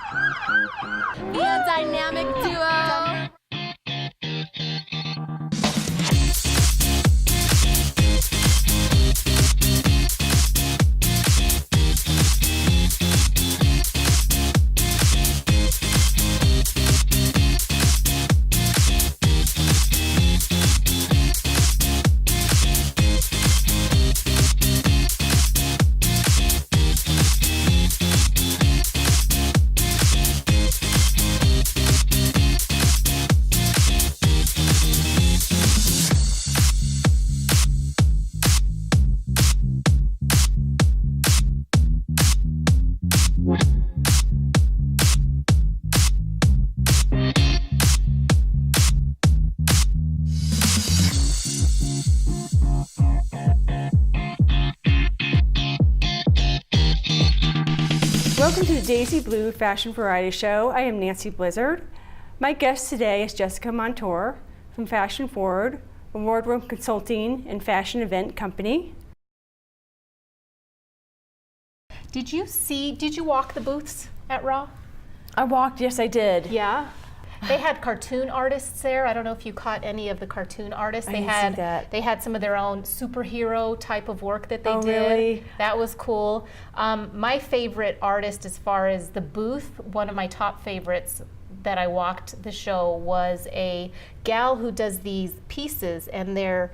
Be a dynamic duo. Welcome to the Daisy Blue Fashion Variety Show. I am Nancy Blizzard. My guest today is Jessica Montour from Fashion Forward, a wardrobe consulting and fashion event company. Did you walk the booths at Raw? I walked, yes I did. Yeah. They had cartoon artists there. I don't know if you caught any of the cartoon artists. I didn't see that. They had some of their own superhero type of work that they did. Really? That was cool. My favorite artist as far as the booth, one of my top favorites that I walked the show was a gal who does these pieces, and they're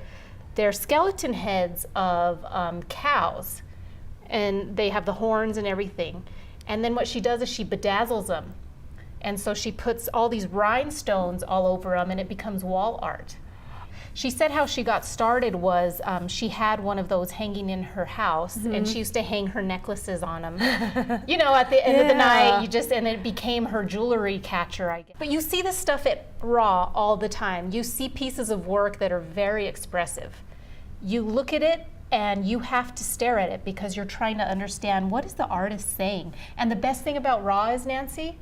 skeleton heads of cows, and they have the horns and everything. And then what she does is she bedazzles them. And so she puts all these rhinestones all over them, and it becomes wall art. She said how she got started was she had one of those hanging in her house, and she used to hang her necklaces on them. You know, at the end of the night, and it became her jewelry catcher, I guess. But you see this stuff at Raw all the time. You see pieces of work that are very expressive. You look at it, and you have to stare at it because you're trying to understand what is the artist saying. And the best thing about Raw is, Nancy,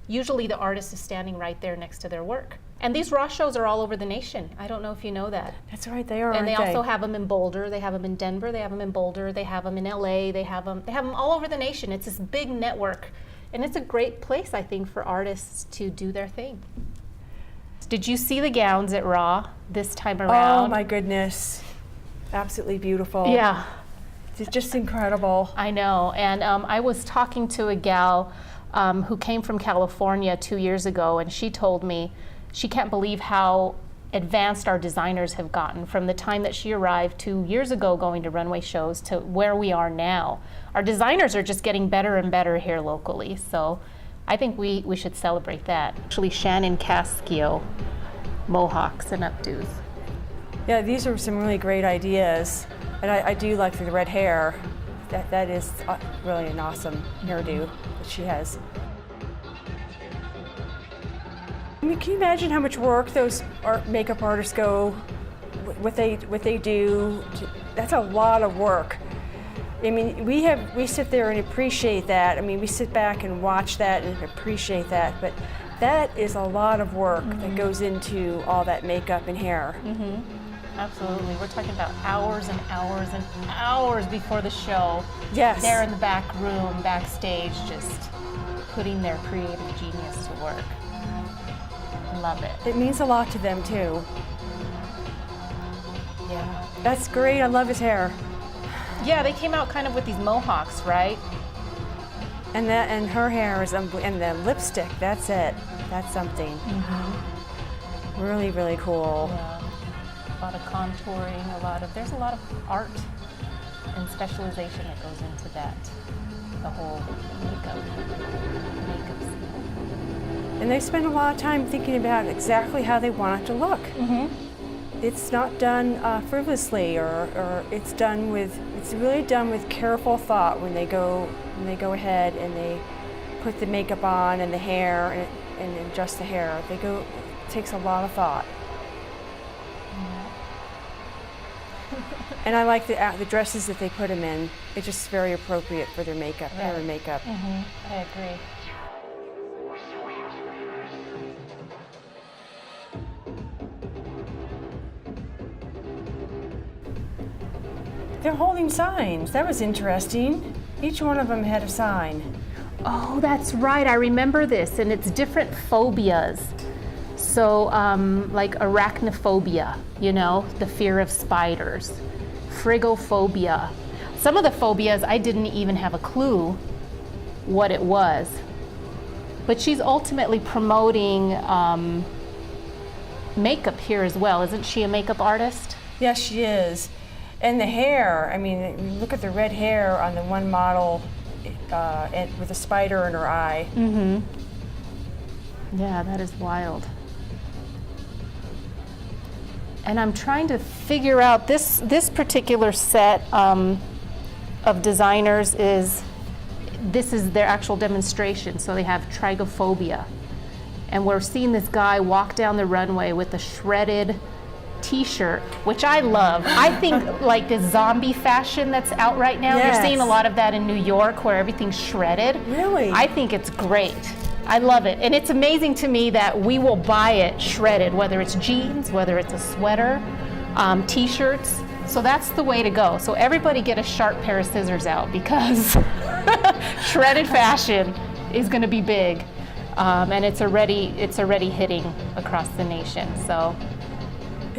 usually the artist is standing right there next to their work. And these Raw shows are all over the nation. I don't know if you know that. That's right, they are, and they aren't also have them in Boulder, they have them in Denver, they have them in Boulder, they have them in LA, they have them all over the nation. It's this big network. And it's a great place, I think, for artists to do their thing. Did you see the gowns at Raw this time around? Oh my goodness. Absolutely beautiful. Yeah. It's just incredible. I know. And I was talking to a gal who came from California 2 years ago, and she told me she can't believe how advanced our designers have gotten from the time that she arrived 2 years ago going to runway shows to where we are now. Our designers are just getting better and better here locally, so I think we should celebrate that. Actually, Shannon Cascio, mohawks and updos. Yeah, these are some really great ideas. And I do like the red hair. That is really an awesome hairdo that she has. I mean, can you imagine how much work those makeup artists go, what they do? That's a lot of work. I mean, we sit there and appreciate that. I mean, we sit back and watch that and appreciate that, but that is a lot of work that goes into all that makeup and hair. Absolutely. We're talking about hours and hours and hours before the show. Yes. They're in the back room, backstage, just putting their creative genius to work. Love it. It means a lot to them, too. Yeah. That's great. I love his hair. Yeah, they came out kind of with these mohawks, right? And her hair is, and the lipstick, that's it. That's something. Really, really cool. Yeah. A lot of contouring, there's a lot of art and specialization that goes into that, the whole makeup scene. And they spend a lot of time thinking about exactly how they want it to look. It's not done frivolously, or it's really done with careful thought when they go ahead and they put the makeup on and the hair and adjust the hair. It takes a lot of thought. And I like the dresses that they put them in. It's just very appropriate for their makeup, hair and makeup. I agree. They're holding signs. That was interesting. Each one of them had a sign. Oh, that's right. I remember this, and it's different phobias. So, like arachnophobia, you know, the fear of spiders, frigophobia. Some of the phobias, I didn't even have a clue what it was. But she's ultimately promoting makeup here as well. Isn't she a makeup artist? Yes, she is. And the hair, I mean, look at the red hair on the one model with a spider in her eye. Mm-hmm. Yeah, that is wild. And I'm trying to figure out this particular set of designers this is their actual demonstration. So they have trigophobia. And we're seeing this guy walk down the runway with a shredded t-shirt, which I love. I think like the zombie fashion that's out right now, Yes. you're seeing a lot of that in New York where everything's shredded. Really? I think it's great. I love it. And it's amazing to me that we will buy it shredded, whether it's jeans, whether it's a sweater, t-shirts. So that's the way to go. So everybody get a sharp pair of scissors out because shredded fashion is going to be big. And it's already hitting across the nation. So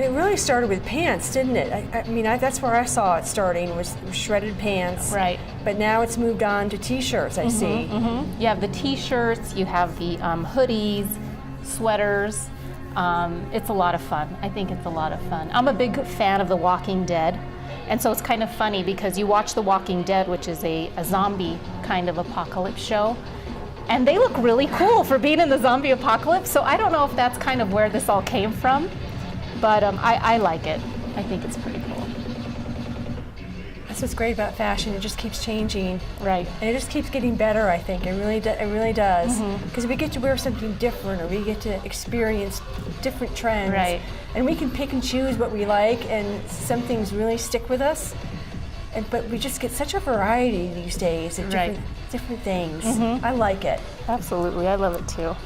It really started with pants, didn't it? I mean, that's where I saw it starting, was shredded pants. Right. But now it's moved on to t-shirts, I see. You have the t-shirts, you have the hoodies, sweaters. It's a lot of fun. I think it's a lot of fun. I'm a big fan of The Walking Dead. And so it's kind of funny because you watch The Walking Dead, which is a zombie kind of apocalypse show. And they look really cool for being in the zombie apocalypse. So I don't know if that's kind of where this all came from. But I like it. I think it's pretty cool. That's what's great about fashion. It just keeps changing. Right. And it just keeps getting better, I think. It really does. Because we get to wear something different, or we get to experience different trends. Right. And we can pick and choose what we like, and some things really stick with us. But we just get such a variety these days of different things. I like it. Absolutely. I love it too.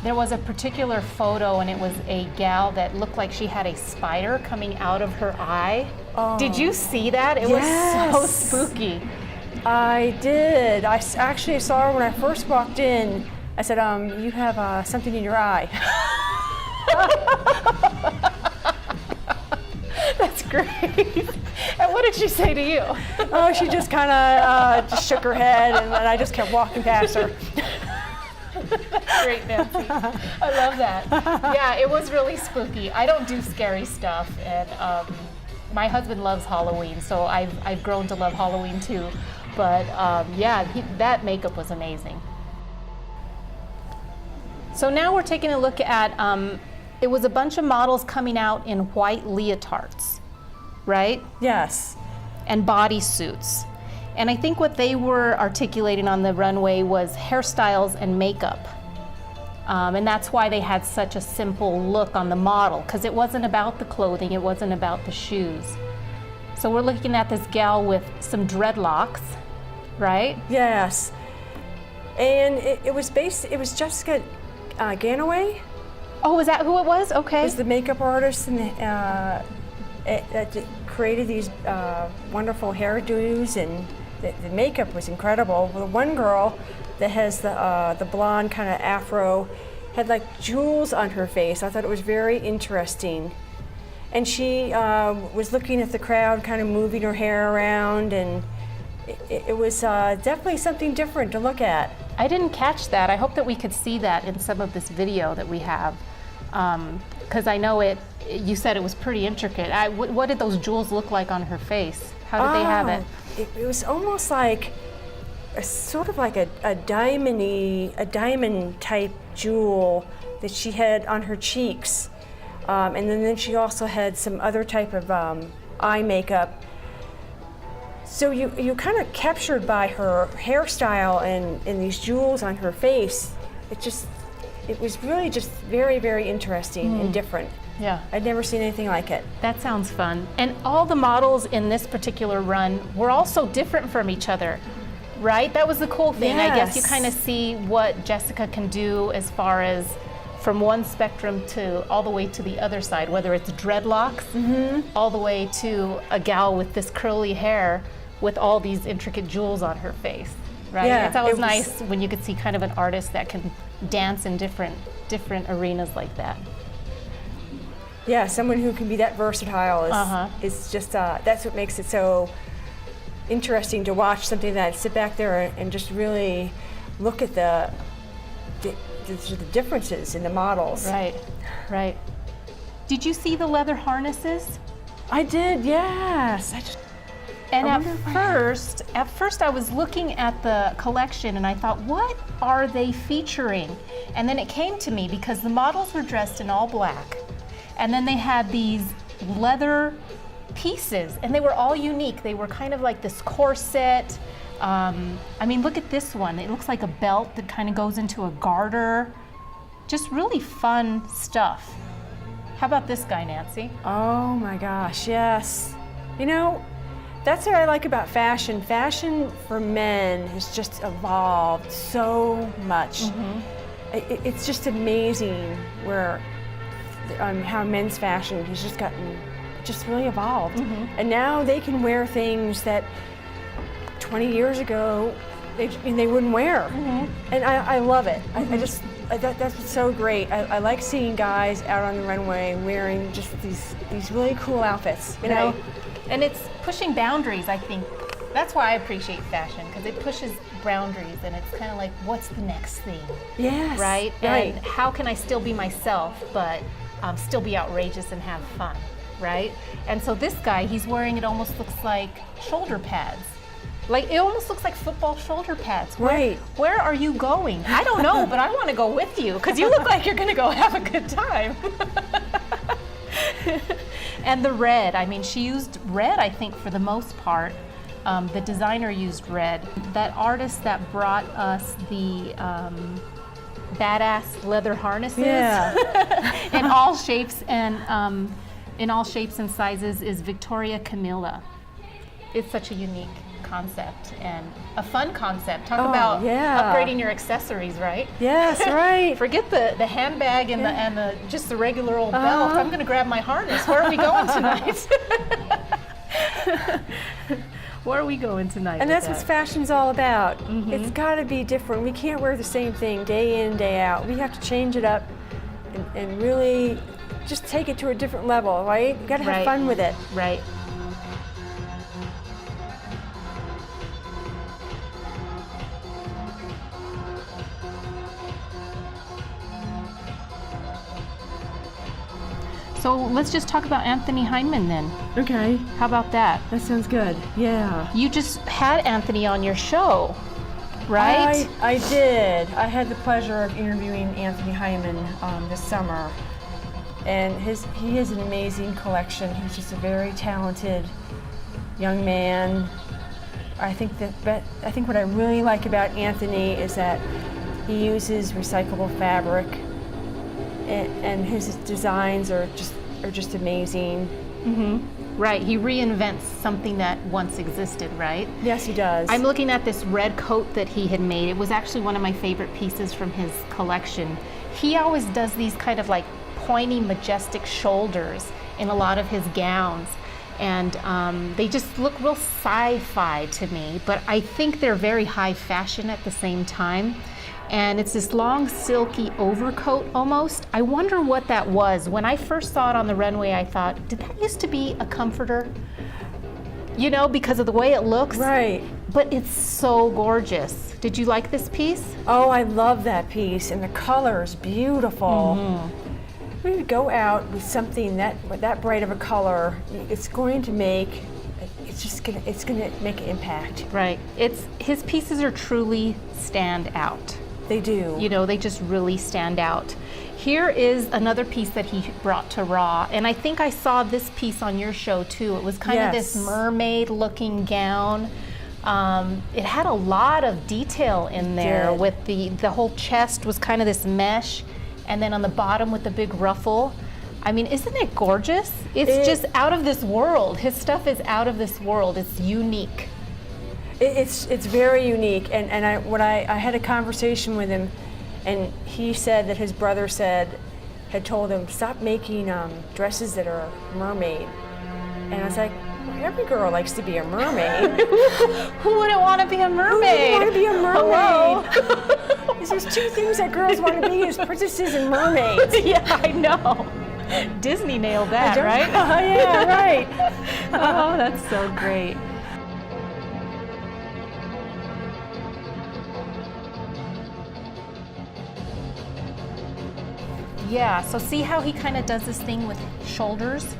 There was a particular photo, and it was a gal that looked like she had a spider coming out of her eye. Oh. Did you see that? It was so spooky. I did. I actually saw her when I first walked in. I said, you have something in your eye. That's great. And what did she say to you? Oh, she just kind of just shook her head, and then I just kept walking past her. Great, Nancy. I love that. Yeah, it was really spooky. I don't do scary stuff, and my husband loves Halloween, so I've grown to love Halloween too. But yeah, that makeup was amazing. So now we're taking a look at, it was a bunch of models coming out in white leotards, right? Yes. And bodysuits. And I think what they were articulating on the runway was hairstyles and makeup. And that's why they had such a simple look on the model, because it wasn't about the clothing, it wasn't about the shoes. So we're looking at this gal with some dreadlocks, right? Yes. And it was Jessica Ganaway. Oh, is that who it was? Okay. Was the makeup artist and that created these wonderful hairdos, and the makeup was incredible. The one girl that has the blonde kind of afro had like jewels on her face. I thought it was very interesting. And she was looking at the crowd, kind of moving her hair around, and it was definitely something different to look at. I didn't catch that. I hope that we could see that in some of this video that we have. Because I know you said it was pretty intricate. What did those jewels look like on her face? How did they have it? It was almost like sort of like a diamond type jewel that she had on her cheeks. And then she also had some other type of eye makeup. So you kind of captured by her hairstyle and these jewels on her face. It was really just very, very interesting and different. Yeah. I'd never seen anything like it. That sounds fun. And all the models in this particular run were also different from each other, right? That was the cool thing. Yes. I guess you kind of see what Jessica can do as far as from one spectrum to all the way to the other side, whether it's dreadlocks, all the way to a gal with this curly hair with all these intricate jewels on her face, right? Yeah, it's always it was- nice when you could see kind of an artist that can dance in different arenas like that. Yeah, someone who can be that versatile is just, that's what makes it so interesting to watch, something that sit back there and just really look at the differences in the models. Right, right. Did you see the leather harnesses? I did, yes. And I at wonder if first I was looking at the collection and I thought, what are they featuring? And then it came to me because the models were dressed in all black. And then they had these leather pieces and they were all unique. They were kind of like this corset. I mean, look at this one. It looks like a belt that kind of goes into a garter. Just really fun stuff. How about this guy, Nancy? Oh my gosh, yes. You know, that's what I like about fashion. Fashion for men has just evolved so much. It's just amazing where how men's fashion has just really evolved. And now they can wear things that 20 years ago they wouldn't wear. And I love it. That's what's so great. I like seeing guys out on the runway wearing just these really cool outfits, you know? And it's pushing boundaries, I think. That's why I appreciate fashion, because it pushes boundaries and it's kind of like, what's the next thing? Yes. Right? Right. And how can I still be myself, but still be outrageous and have fun, right? And so this guy, he's wearing, it almost looks like shoulder pads. Like, it almost looks like football shoulder pads. Right. Where are you going? I don't know, but I want to go with you because you look like you're going to go have a good time. And the red, I mean, she used red, I think, for the most part. The designer used red. That artist that brought us the badass leather harnesses in all shapes and sizes is Victoria Camilla. It's such a unique concept and a fun concept. Talk about upgrading your accessories, right? Yes, right. Forget the handbag and the just the regular old belt. I'm going to grab my harness. Where are we going tonight? Where are we going tonight? And that's what fashion's all about. It's got to be different. We can't wear the same thing day in, day out. We have to change it up and really just take it to a different level, right? You got to have fun with it. Right. So let's just talk about Anthony Heineman then. Okay. How about that? That sounds good. Yeah. You just had Anthony on your show, right? I did. I had the pleasure of interviewing Anthony Heineman this summer. And he has an amazing collection. He's just a very talented young man. I think what I really like about Anthony is that he uses recyclable fabric, and his designs are just amazing. Right, he reinvents something that once existed, right? Yes, he does. I'm looking at this red coat that he had made. It was actually one of my favorite pieces from his collection. He always does these kind of like pointy, majestic shoulders in a lot of his gowns. And they just look real sci-fi to me, but I think they're very high fashion at the same time. And it's this long, silky overcoat almost. I wonder what that was. When I first saw it on the runway, I thought, did that used to be a comforter? You know, because of the way it looks. Right. But it's so gorgeous. Did you like this piece? Oh, I love that piece, and the color is beautiful. When you go out with something that bright of a color, it's going to make an impact. Right. His pieces are truly stand out. They do. You know, they just really stand out. Here is another piece that he brought to Raw, and I think I saw this piece on your show too. It was kind of this mermaid-looking gown. It had a lot of detail in there with the whole chest was kind of this mesh, and then on the bottom with the big ruffle. I mean, isn't it gorgeous? It's just out of this world. His stuff is out of this world. It's unique. It's very unique, and I had a conversation with him, and he said that his brother had told him, stop making dresses that are mermaid. And I was like, Every girl likes to be a mermaid. Who wouldn't want to be a mermaid? Who wouldn't want to be a mermaid? Hello? There's two things that girls want to be is princesses and mermaids. Yeah, I know. Disney nailed that, right? Yeah, right. Oh, that's so great. Yeah, so see how he kind of does this thing with shoulders?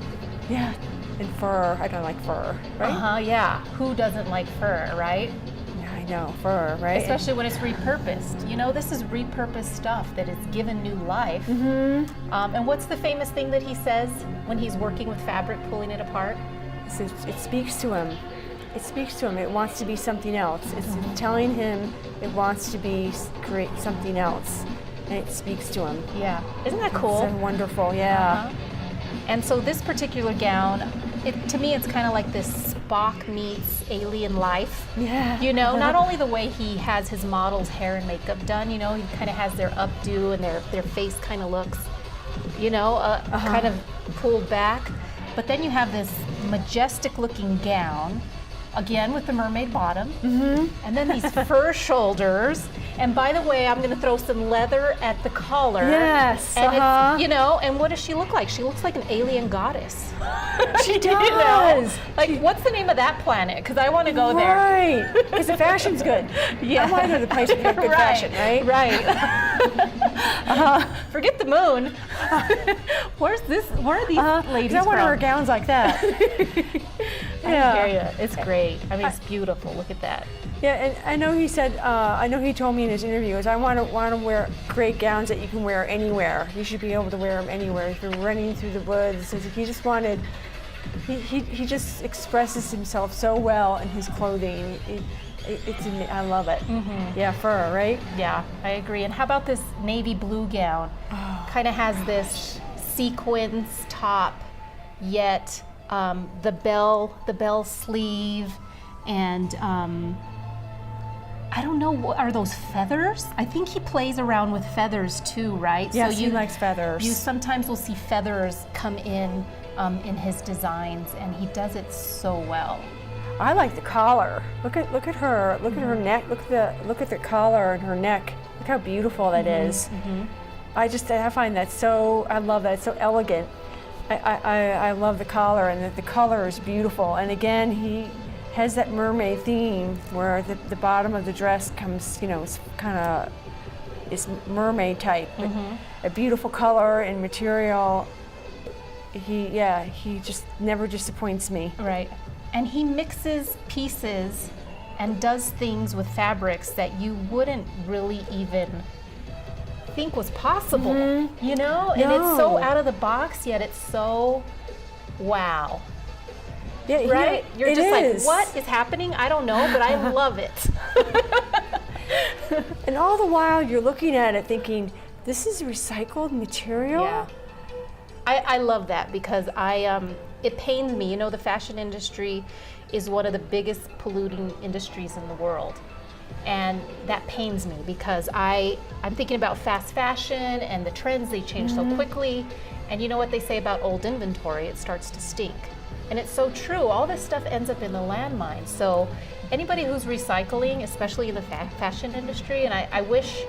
Yeah, and fur. I don't like fur, right? Yeah. Who doesn't like fur, right? Yeah, I know, fur, right? Especially when it's repurposed. You know, this is repurposed stuff that is given new life. And what's the famous thing that he says when he's working with fabric, pulling it apart? It speaks to him. It speaks to him. It wants to be something else. It's telling him it wants to be create something else, and it speaks to him. Yeah, isn't that cool? So wonderful, yeah. And so this particular gown, to me, it's kind of like this Spock meets alien life. Yeah. You know, not only the way he has his model's hair and makeup done, you know, he kind of has their updo and their face kind of looks, you know, kind of pulled back. But then you have this majestic looking gown, again with the mermaid bottom, and then these fur shoulders. And by the way, I'm going to throw some leather at the collar. Yes. And it's, you know, and what does she look like? She looks like an alien goddess. She does. You know? Like, what's the name of that planet? Because I want to go there. Right. Because the fashion's good. Yeah. I want to go to the place with good fashion, right? Right. Forget the moon. Where are these ladies I want to from? wear gowns like that. I hear you. It's great. I mean, it's beautiful. Look at that. Yeah, and I know he said, I know he told me in his interview, is I want to wear great gowns that you can wear anywhere. You should be able to wear them anywhere. If you're running through the woods, he just wanted, he just expresses himself so well in his clothing. I love it. Yeah, fur, right? Yeah, I agree. And how about this navy blue gown? Kind of has this sequins top, yet the bell sleeve, and I don't know, are those feathers? I think he plays around with feathers too, right? Yes, so he likes feathers. You sometimes will see feathers come in his designs, and he does it so well. I like the collar. Look at her. Look at her neck. Look at the collar and her neck. Look how beautiful that is. I find that so. I love that. It's so elegant. I love the collar, and the color is beautiful. And again, he has that mermaid theme where the bottom of the dress comes, you know, it's kind of is mermaid type. A beautiful color and material. He just never disappoints me. Right. And he mixes pieces and does things with fabrics that you wouldn't really even think was possible, you know? And it's so out of the box, yet it's so wow. Yeah, right? You're it just is. like, what is happening? I don't know, but I love it. And all the while you're looking at it thinking, this is recycled material? Yeah. I love that because it pains me. You know, the fashion industry is one of the biggest polluting industries in the world. And that pains me because I'm thinking about fast fashion and the trends, they change so quickly. And you know what they say about old inventory, it starts to stink. And it's so true, all this stuff ends up in the landmine. So anybody who's recycling, especially in the fashion industry, and I wish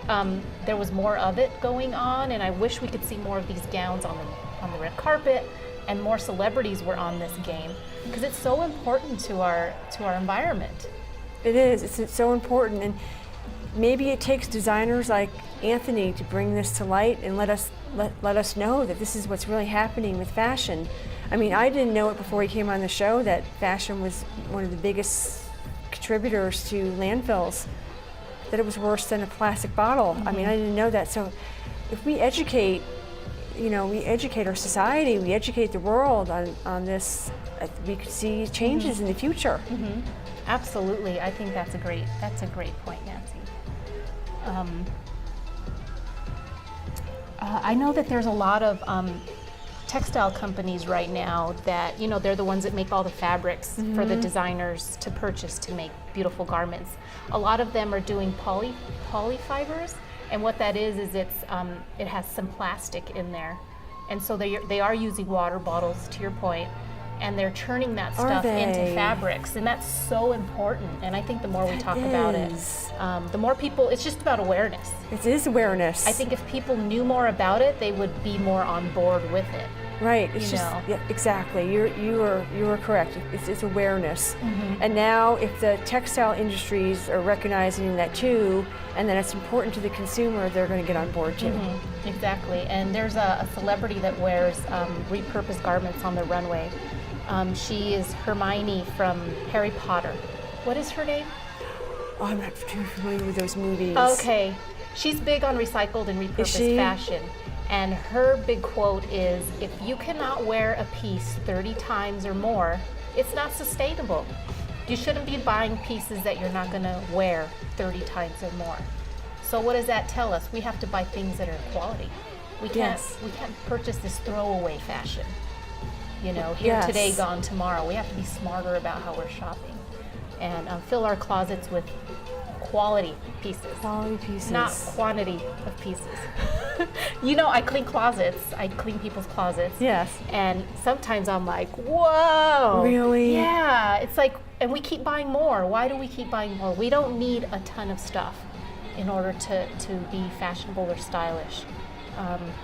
there was more of it going on, and I wish we could see more of these gowns on the red carpet, and more celebrities were on this game, because it's so important to our environment. It is. It's so important, and maybe it takes designers like Anthony to bring this to light and let us know that this is what's really happening with fashion. I mean, I didn't know it before he came on the show that fashion was one of the biggest contributors to landfills, that it was worse than a plastic bottle. I mean, I didn't know that. So if we educate, you know, we educate our society, we educate the world on this, we could see changes in the future. Absolutely, I think that's a great point, Nancy. I know that there's a lot of textile companies right now that, you know, they're the ones that make all the fabrics for the designers to purchase to make beautiful garments. A lot of them are doing polyfibers, and what that is it has some plastic in there, and so they are using water bottles, to your point, and they're churning that Are stuff they? into fabrics, and that's so important. And I think the more we talk about it, is. the more people, it's just about awareness. It is awareness. I think if people knew more about it, they would be more on board with it. Right. It's you just know. yeah, exactly. You are correct. It's awareness. Mm-hmm. And now, if the textile industries are recognizing that too, and that it's important to the consumer, they're going to get on board too. Mm-hmm. Exactly. And there's a celebrity that wears repurposed garments on the runway. She is Hermione from Harry Potter. What is her name? Oh, I'm not too familiar with those movies. Okay. She's big on recycled and repurposed fashion. And her big quote is, if you cannot wear a piece 30 times or more, it's not sustainable. You shouldn't be buying pieces that you're not going to wear 30 times or more. So what does that tell us? We have to buy things that are quality. We can't purchase this throwaway fashion. You know, here today, gone tomorrow. We have to be smarter about how we're shopping and fill our closets with quality pieces. Quality pieces. Not quantity of pieces. You know, I clean closets. I clean people's closets. Yes. And sometimes I'm like, whoa. Really? Yeah. It's like, and we keep buying more. Why do we keep buying more? We don't need a ton of stuff in order to be fashionable or stylish.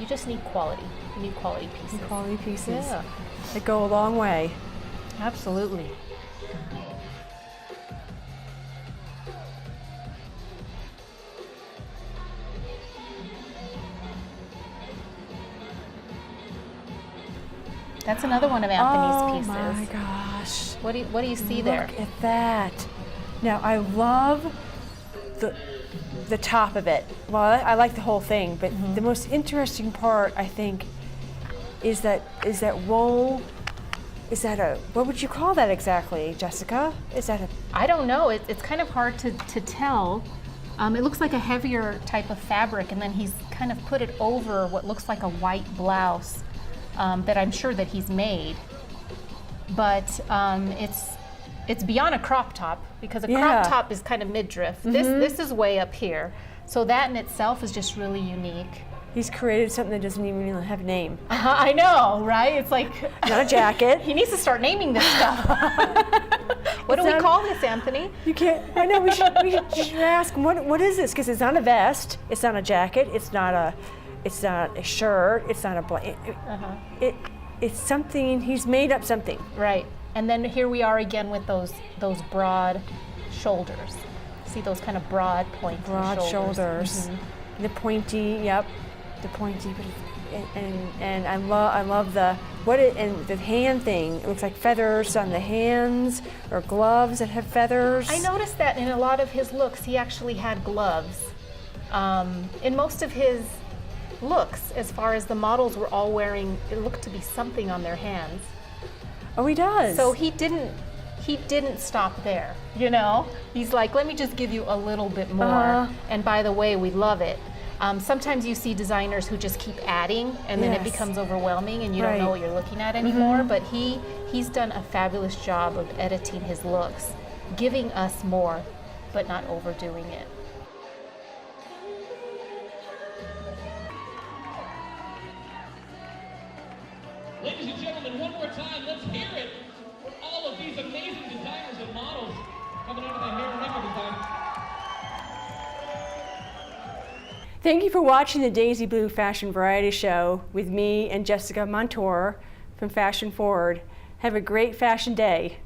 You just need quality. You need quality pieces. Quality pieces. Yeah. That go a long way. Absolutely. That's another one of Anthony's pieces. Oh my gosh. What do you see there? Look at that. Now I love the top of it. Well, I like the whole thing, but the most interesting part, I think, is that wool. Is that a, what would you call that exactly, Jessica? Is that a? I don't know. It's kind of hard to tell. It looks like a heavier type of fabric, and then he's kind of put it over what looks like a white blouse that I'm sure that he's made. But it's beyond a crop top, because a crop top is kind of midriff. This is way up here. So that in itself is just really unique. He's created something that doesn't even have a name. I know, right? It's like Not a jacket. he needs to start naming this stuff. What do we call this, Anthony? You can't. I know. We should ask him what is this? Because it's not a vest. It's not a jacket. It's not a shirt. It's not a blanket. It's something. He's made up something. Right. And then here we are again with those broad shoulders. See those kind of broad, pointy shoulders. The pointy. Yep. The pointy. But and I love the hand thing. It looks like feathers on the hands, or gloves that have feathers. I noticed that in a lot of his looks, he actually had gloves. In most of his looks, as far as the models were all wearing, it looked to be something on their hands. Oh, he does. So he didn't stop there, you know? He's like, let me just give you a little bit more. And by the way, we love it. Sometimes you see designers who just keep adding, and then it becomes overwhelming and you don't know what you're looking at anymore. But he's done a fabulous job of editing his looks, giving us more, but not overdoing it. Ladies and gentlemen, one more time, let's hear it for all of these amazing designers and models coming out of the hair and makeup design. Thank you for watching the Daisy Blue Fashion Variety Show with me and Jessica Montour from Fashion Forward. Have a great fashion day.